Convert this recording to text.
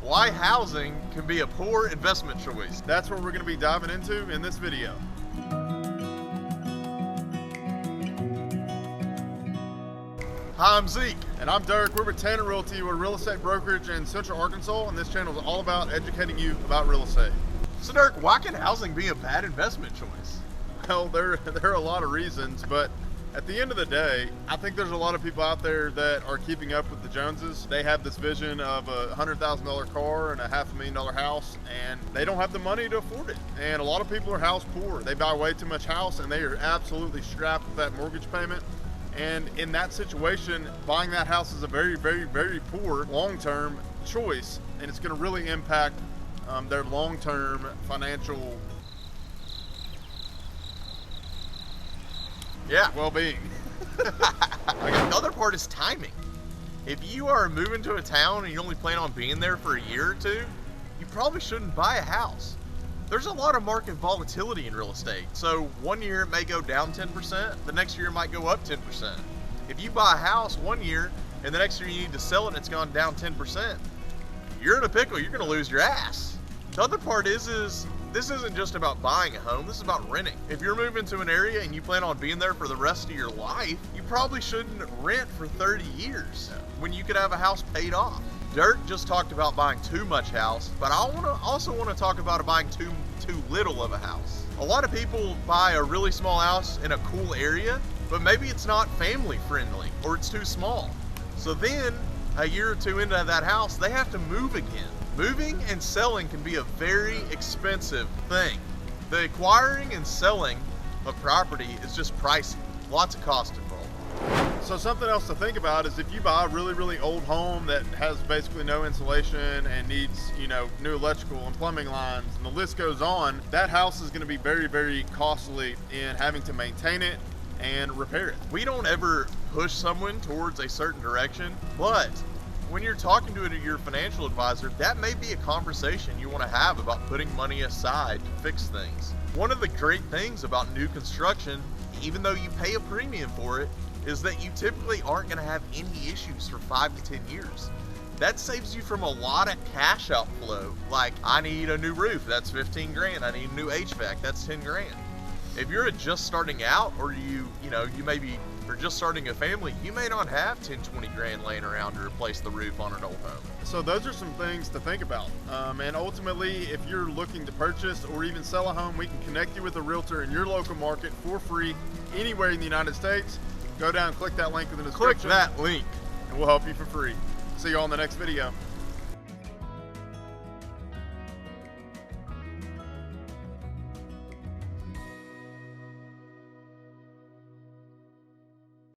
why housing can be a poor investment choice. That's what we're going to be diving into in this video. Hi, I'm Zeke. And I'm Derek. We're with Tanner Realty. We're a real estate brokerage in Central Arkansas, and this channel is all about educating you about real estate. So Derek, why can housing be a bad investment choice? Well, there are a lot of reasons, but at the end of the day, I think there's a lot of people out there that are keeping up with the Joneses. They have this vision of a $100,000 car and a $500,000 house, and they don't have the money to afford it. And a lot of people are house poor. They buy way too much house, and they are absolutely strapped with that mortgage payment. And in that situation, buying that house is a very, very, very poor long-term choice, and it's going to really impact their long-term financial well-being. Another part is timing. If you are moving to a town and you only plan on being there for a year or two, you probably shouldn't buy a house. There's a lot of market volatility in real estate. So one year it may go down 10%, the next year it might go up 10%. If you buy a house one year and the next year you need to sell it and it's gone down 10%, you're in a pickle, you're gonna lose your ass. The other part is this isn't just about buying a home, this is about renting. If you're moving to an area and you plan on being there for the rest of your life, you probably shouldn't rent for 30 years when you could have a house paid off. Dirk just talked about buying too much house, but I also want to talk about buying too little of a house. A lot of people buy a really small house in a cool area, but maybe it's not family friendly or it's too small. So then a year or two into that house, they have to move again. Moving and selling can be a very expensive thing. The acquiring and selling of property is just pricey. Lots of cost involved. So something else to think about is if you buy a really, really old home that has basically no insulation and needs, new electrical and plumbing lines, and the list goes on, that house is going to be very, very costly in having to maintain it and repair it. We don't ever push someone towards a certain direction, but when you're talking to your financial advisor, that may be a conversation you want to have about putting money aside to fix things. One of the great things about new construction, even though you pay a premium for it, is that you typically aren't going to have any issues for 5 to 10 years. That saves you from a lot of cash outflow. Like, I need a new roof, that's 15 grand. I need a new HVAC, that's 10 grand. If you're just starting out, or you maybe are just starting a family, you may not have 10, 20 grand laying around to replace the roof on an old home. So those are some things to think about. And ultimately, if you're looking to purchase or even sell a home, we can connect you with a realtor in your local market for free anywhere in the United States. Go down and click that link in the description. Click that link. And we'll help you for free. See you on the next video.